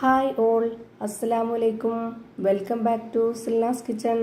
Hi all, അസ്സലാമലൈക്കും. Welcome back to Silnas kitchen.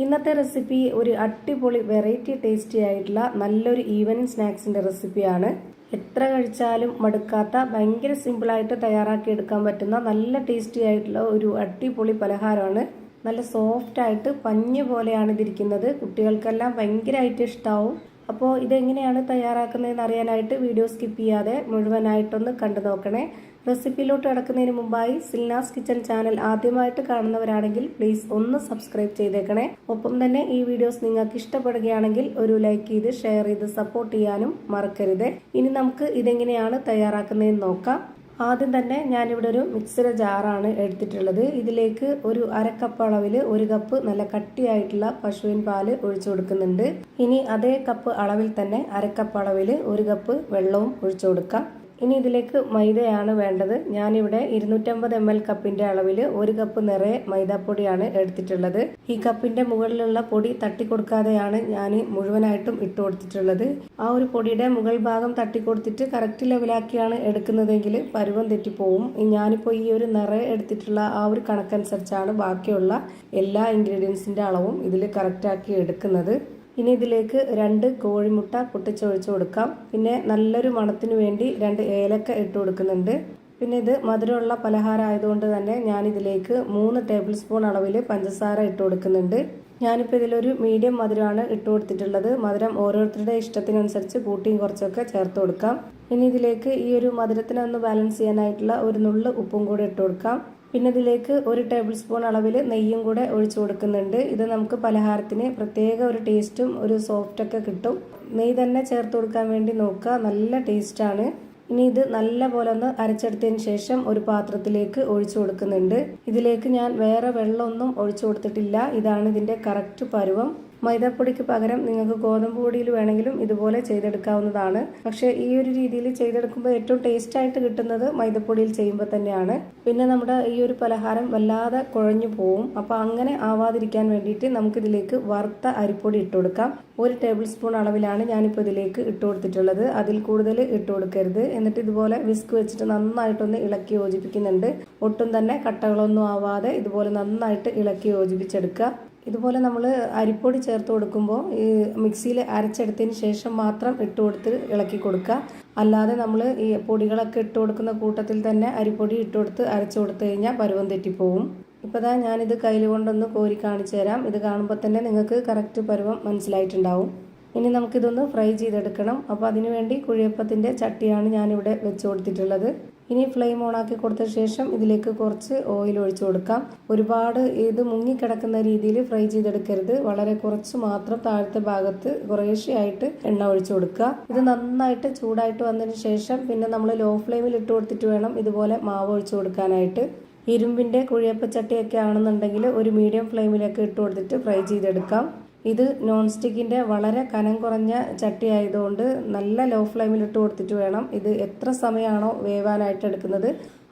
ഇന്നത്തെ recipe ഒരു അടിപൊളി വെറൈറ്റി ടേസ്റ്റി ആയിട്ടുള്ള നല്ലൊരു ഈവനിങ് സ്നാക്സിന്റെ റെസിപ്പിയാണ്. എത്ര കഴിച്ചാലും മടുക്കാത്ത ഭയങ്കര സിമ്പിളായിട്ട് തയ്യാറാക്കി എടുക്കാൻ പറ്റുന്ന നല്ല ടേസ്റ്റി ആയിട്ടുള്ള ഒരു അടിപൊളി പലഹാരമാണ്. നല്ല സോഫ്റ്റ് ആയിട്ട് പഞ്ഞ് പോലെയാണ് ഇതിരിക്കുന്നത്. കുട്ടികൾക്കെല്ലാം ഭയങ്കരമായിട്ട് ഇഷ്ടാവും. അപ്പോൾ ഇതെങ്ങനെയാണ് തയ്യാറാക്കുന്നതെന്ന് അറിയാനായിട്ട് വീഡിയോ സ്കിപ്പ് ചെയ്യാതെ മുഴുവനായിട്ടൊന്ന് കണ്ടു നോക്കണേ. റെസിപ്പിയിലോട്ട് കിടക്കുന്നതിന് മുമ്പായി സിൽനാസ് കിച്ചൺ ചാനൽ ആദ്യമായിട്ട് കാണുന്നവരാണെങ്കിൽ പ്ലീസ് ഒന്ന് സബ്സ്ക്രൈബ് ചെയ്തേക്കണേ. ഒപ്പം തന്നെ ഈ വീഡിയോസ് നിങ്ങൾക്ക് ഇഷ്ടപ്പെടുകയാണെങ്കിൽ ഒരു ലൈക്ക് ചെയ്ത് ഷെയർ ചെയ്ത് സപ്പോർട്ട് ചെയ്യാനും മറക്കരുത്. ഇനി നമുക്ക് ഇതെങ്ങനെയാണ് തയ്യാറാക്കുന്നതെന്ന് നോക്കാം. ആദ്യം തന്നെ ഞാനിവിടെ ഒരു മിക്സിയുടെ ജാറാണ് എടുത്തിട്ടുള്ളത്. ഇതിലേക്ക് ഒരു അരക്കപ്പ് അളവിൽ ഒരു കപ്പ് നല്ല കട്ടിയായിട്ടുള്ള പശുവിൻ പാല് ഒഴിച്ചു കൊടുക്കുന്നുണ്ട്. ഇനി അതേ കപ്പ് അളവിൽ തന്നെ അരക്കപ്പ് അളവിൽ ഒരു കപ്പ് വെള്ളവും ഒഴിച്ചു കൊടുക്കാം. ഇനി ഇതിലേക്ക് മൈദയാണ് വേണ്ടത്. ഞാനിവിടെ 250 ml കപ്പിന്റെ അളവിൽ ഒരു കപ്പ് നിറയെ മൈദാപ്പൊടിയാണ് എടുത്തിട്ടുള്ളത്. ഈ കപ്പിന്റെ മുകളിലുള്ള പൊടി തട്ടിക്കൊടുക്കാതെയാണ് ഞാൻ മുഴുവനായിട്ടും ഇട്ട് കൊടുത്തിട്ടുള്ളത്. ആ ഒരു പൊടിയുടെ മുകൾ ഭാഗം തട്ടിക്കൊടുത്തിട്ട് കറക്റ്റ് ലെവലാക്കിയാണ് എടുക്കുന്നതെങ്കിൽ പരുവം തെറ്റിപ്പോവും. ഞാനിപ്പോൾ ഈ ഒരു നിറയെ എടുത്തിട്ടുള്ള ആ ഒരു കണക്കനുസരിച്ചാണ് ബാക്കിയുള്ള എല്ലാ ഇൻഗ്രീഡിയൻസിന്റെ അളവും ഇതിൽ കറക്റ്റാക്കി എടുക്കുന്നത്. ഇനി ഇതിലേക്ക് 2 കോഴിമുട്ട പൊട്ടിച്ചൊഴിച്ചു കൊടുക്കാം. പിന്നെ നല്ലൊരു മണത്തിന് വേണ്ടി 2 ഏലക്ക ഇട്ട് കൊടുക്കുന്നുണ്ട്. പിന്നെ ഇത് മധുരമുള്ള പലഹാരം ആയതുകൊണ്ട് തന്നെ ഞാനിതിലേക്ക് 3 ടേബിൾ സ്പൂൺ അളവിൽ പഞ്ചസാര ഇട്ട് കൊടുക്കുന്നുണ്ട്. ഞാനിപ്പോൾ ഇതിലൊരു മീഡിയം മധുരമാണ് ഇട്ട് കൊടുത്തിട്ടുള്ളത്. മധുരം ഓരോരുത്തരുടെ ഇഷ്ടത്തിനനുസരിച്ച് കൂട്ടിയും കുറച്ചൊക്കെ ചേർത്ത് കൊടുക്കാം. ഇനി ഇതിലേക്ക് ഈ ഒരു മധുരത്തിനൊന്ന് ബാലൻസ് ചെയ്യാനായിട്ടുള്ള ഒരു നുള്ള് ഉപ്പും കൂടെ ഇട്ട് കൊടുക്കാം. പിന്നെ ഇതിലേക്ക് 1 ടേബിൾ സ്പൂൺ അളവിൽ നെയ്യും കൂടെ ഒഴിച്ചു കൊടുക്കുന്നുണ്ട്. ഇത് നമുക്ക് പലഹാരത്തിന് പ്രത്യേക ഒരു ടേസ്റ്റും ഒരു സോഫ്റ്റൊക്കെ കിട്ടും. നെയ്യ് തന്നെ ചേർത്ത് കൊടുക്കാൻ വേണ്ടി നോക്കുക, നല്ല ടേസ്റ്റാണ്. ഇനി ഇത് നല്ല പോലെ ഒന്ന് അരച്ചെടുത്തതിന് ശേഷം ഒരു പാത്രത്തിലേക്ക് ഒഴിച്ചു കൊടുക്കുന്നുണ്ട്. ഇതിലേക്ക് ഞാൻ വേറെ വെള്ളമൊന്നും ഒഴിച്ചു കൊടുത്തിട്ടില്ല. ഇതാണ് ഇതിന്റെ കറക്റ്റ് പരുവം. മൈദാപ്പൊടിക്ക് പകരം നിങ്ങൾക്ക് ഗോതമ്പ് പൊടിയിൽ വേണമെങ്കിലും ഇതുപോലെ ചെയ്തെടുക്കാവുന്നതാണ്. പക്ഷേ ഈ ഒരു രീതിയിൽ ചെയ്തെടുക്കുമ്പോൾ ഏറ്റവും ടേസ്റ്റ് ആയിട്ട് കിട്ടുന്നത് മൈദപ്പൊടിയിൽ ചെയ്യുമ്പോൾ തന്നെയാണ്. പിന്നെ നമ്മുടെ ഈ ഒരു പലഹാരം വല്ലാതെ കുഴഞ്ഞു പോവും. അപ്പോൾ അങ്ങനെ ആവാതിരിക്കാൻ വേണ്ടിയിട്ട് നമുക്കിതിലേക്ക് വറുത്ത അരിപ്പൊടി ഇട്ട് കൊടുക്കാം. 1 ടേബിൾ സ്പൂൺ അളവിലാണ് ഞാനിപ്പോൾ ഇതിലേക്ക് ഇട്ട് കൊടുത്തിട്ടുള്ളത്. അതിൽ കൂടുതൽ ഇട്ട് കൊടുക്കരുത്. എന്നിട്ട് ഇതുപോലെ വിസ്ക് വെച്ചിട്ട് നന്നായിട്ടൊന്ന് ഇളക്കി യോജിപ്പിക്കുന്നുണ്ട്. ഒട്ടും തന്നെ കട്ടകളൊന്നും ആവാതെ ഇതുപോലെ നന്നായിട്ട് ഇളക്കി യോജിപ്പിച്ചെടുക്കുക. ഇതുപോലെ നമ്മൾ അരിപ്പൊടി ചേർത്ത് കൊടുക്കുമ്പോൾ ഈ മിക്സിയിൽ അരച്ചെടുത്തതിന് ശേഷം മാത്രം ഇട്ട് കൊടുത്ത് ഇളക്കി കൊടുക്കുക. അല്ലാതെ നമ്മൾ ഈ പൊടികളൊക്കെ ഇട്ട് കൊടുക്കുന്ന കൂട്ടത്തിൽ തന്നെ അരിപ്പൊടി ഇട്ട് കൊടുത്ത് അരച്ചു കൊടുത്തു കഴിഞ്ഞാൽ പരുവം തെറ്റിപ്പോവും. ഇപ്പോൾ ദാ ഞാനിത് കയ്യിൽ കൊണ്ടൊന്ന് കോരി കാണിച്ചു തരാം. ഇത് കാണുമ്പോൾ തന്നെ നിങ്ങൾക്ക് കറക്റ്റ് പരുവം മനസ്സിലായിട്ടുണ്ടാവും. ഇനി നമുക്കിതൊന്ന് ഫ്രൈ ചെയ്തെടുക്കണം. അപ്പോൾ അതിനുവേണ്ടി കുഴിയപ്പത്തിൻ്റെ ചട്ടിയാണ് ഞാനിവിടെ വെച്ച് കൊടുത്തിട്ടുള്ളത്. ഇനി ഫ്ലെയിം ഓണാക്കി കൊടുത്ത ശേഷം ഇതിലേക്ക് കുറച്ച് ഓയിൽ ഒഴിച്ചു കൊടുക്കാം. ഒരുപാട് ഇത് മുങ്ങിക്കിടക്കുന്ന രീതിയിൽ ഫ്രൈ ചെയ്തെടുക്കരുത്. വളരെ കുറച്ച് മാത്രം താഴത്തെ ഭാഗത്ത് കുറേശ്ശെയായിട്ട് എണ്ണ ഒഴിച്ചു കൊടുക്കുക. ഇത് നന്നായിട്ട് ചൂടായിട്ട് വന്നതിന് ശേഷം പിന്നെ നമ്മൾ ലോ ഫ്ലെയിമിൽ ഇട്ട് കൊടുത്തിട്ട് വേണം ഇതുപോലെ മാവ് ഒഴിച്ചു കൊടുക്കാനായിട്ട്. ഇരുമ്പിൻ്റെ കുഴിയപ്പച്ചട്ടിയൊക്കെ ആണെന്നുണ്ടെങ്കിൽ ഒരു മീഡിയം ഫ്ലെയിമിലൊക്കെ ഇട്ട് കൊടുത്തിട്ട് ഫ്രൈ ചെയ്തെടുക്കാം. ഇത് നോൺ സ്റ്റിക്കിൻ്റെ വളരെ കനം കുറഞ്ഞ ചട്ടി ആയതുകൊണ്ട് നല്ല ലോ ഫ്ലെയിമിൽ ഇട്ട് കൊടുത്തിട്ട് വേണം. ഇത് എത്ര സമയമാണോ വേവാനായിട്ട് എടുക്കുന്നത്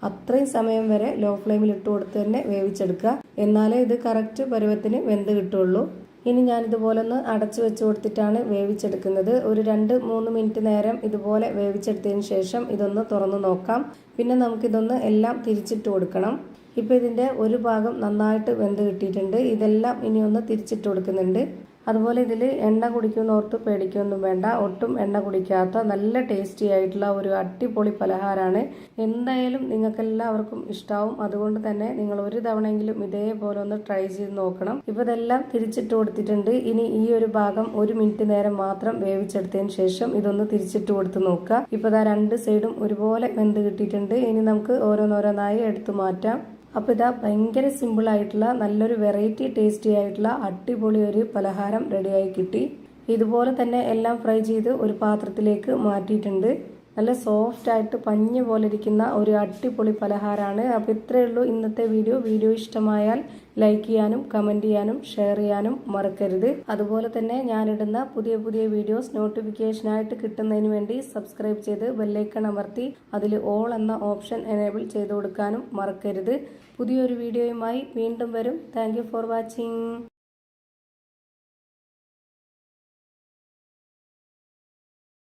അത്രയും സമയം വരെ ലോ ഫ്ലെയിമിൽ ഇട്ട് കൊടുത്ത് തന്നെ വേവിച്ചെടുക്കുക. എന്നാലേ ഇത് കറക്റ്റ് പരുവത്തിന് വെന്ത് കിട്ടുള്ളൂ. ഇനി ഞാനിതുപോലെ ഒന്ന് അടച്ചു വെച്ച് കൊടുത്തിട്ടാണ് വേവിച്ചെടുക്കുന്നത്. ഒരു 2-3 മിനിറ്റ് നേരം ഇതുപോലെ വേവിച്ചെടുത്തതിന് ശേഷം ഇതൊന്ന് തുറന്നു നോക്കാം. പിന്നെ നമുക്കിതൊന്ന് എല്ലാം തിരിച്ചിട്ട് കൊടുക്കണം. ഇപ്പോൾ ഇതിൻ്റെ ഒരു ഭാഗം നന്നായിട്ട് വെന്ത് കിട്ടിയിട്ടുണ്ട്. ഇതെല്ലാം ഇനി ഒന്ന് തിരിച്ചിട്ട് കൊടുക്കുന്നുണ്ട്. അതുപോലെ ഇതിൽ എണ്ണ കുടിക്കുന്നോർത്ത് പേടിക്കൊന്നും വേണ്ട. ഒട്ടും എണ്ണ കുടിക്കാത്ത നല്ല ടേസ്റ്റി ആയിട്ടുള്ള ഒരു അടിപൊളി പലഹാരമാണ്. എന്തായാലും നിങ്ങൾക്കെല്ലാവർക്കും ഇഷ്ടാവും. അതുകൊണ്ട് തന്നെ നിങ്ങൾ ഒരു തവണയെങ്കിലും ഇതേപോലെ ഒന്ന് ട്രൈ ചെയ്ത് നോക്കണം. ഇപ്പോൾ ഇതെല്ലാം തിരിച്ചിട്ട് കൊടുത്തിട്ടുണ്ട്. ഇനി ഈ ഒരു ഭാഗം 1 മിനിറ്റ് നേരം മാത്രം വേവിച്ചെടുത്തതിന് ശേഷം ഇതൊന്ന് തിരിച്ചിട്ട് കൊടുത്ത് നോക്കുക. ഇപ്പോൾ ഇതാ 2 സൈഡും ഒരുപോലെ വെന്ത് കിട്ടിയിട്ടുണ്ട്. ഇനി നമുക്ക് ഓരോന്നോരോന്നായി എടുത്തു മാറ്റാം. അപ്പോൾ ഇതാ ഭയങ്കര സിമ്പിൾ ആയിട്ടുള്ള നല്ലൊരു വെറൈറ്റി ടേസ്റ്റി ആയിട്ടുള്ള അടിപൊളി ഒരു പലഹാരം റെഡിയായി കിട്ടി. ഇതുപോലെ തന്നെ എല്ലാം ഫ്രൈ ചെയ്ത് ഒരു പാത്രത്തിലേക്ക് മാറ്റിയിട്ടുണ്ട്. നല്ല സോഫ്റ്റ് ആയിട്ട് പഞ്ഞ് പോലെ ഇരിക്കുന്ന ഒരു അടിപൊളി പലഹാരമാണ്. അപ്പോൾ ഇത്രയേ ഉള്ളൂ ഇന്നത്തെ വീഡിയോ ഇഷ്ടമായാൽ ലൈക്ക് ചെയ്യാനും കമൻറ്റ് ചെയ്യാനും ഷെയർ ചെയ്യാനും മറക്കരുത്. അതുപോലെ തന്നെ ഞാനിടുന്ന പുതിയ വീഡിയോസ് നോട്ടിഫിക്കേഷനായിട്ട് കിട്ടുന്നതിന് വേണ്ടി സബ്സ്ക്രൈബ് ചെയ്ത് ബെല്ലൈക്കൺ അമർത്തി അതിൽ ഓൾ എന്ന ഓപ്ഷൻ എനേബിൾ ചെയ്ത് കൊടുക്കാനും മറക്കരുത്. പുതിയൊരു വീഡിയോയുമായി വീണ്ടും വരും. Thank you for watching.